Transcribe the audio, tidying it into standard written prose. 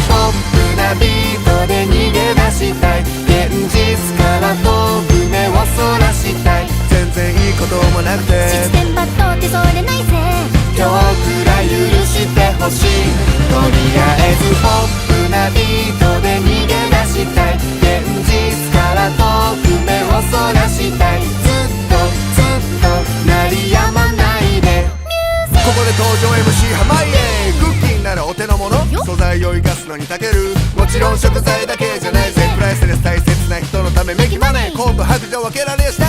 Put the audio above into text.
ポップなビートで逃げ出したい。現実から遠く目をそらしたい。全然いいこともなくてシステムバットってそれないぜ。今日くらい許してほしい。とりあえずポップなビートで逃げ出したい。現実から遠く目をそらしたい。ずっと鳴りやまないで。ここで登場 MC 濱家。クッキーになるお手の物、素材を生かすのに長ける。もちろん食材だけじゃないぜ。プライスレス大切な人のためメキマネー。コート白状分けられやした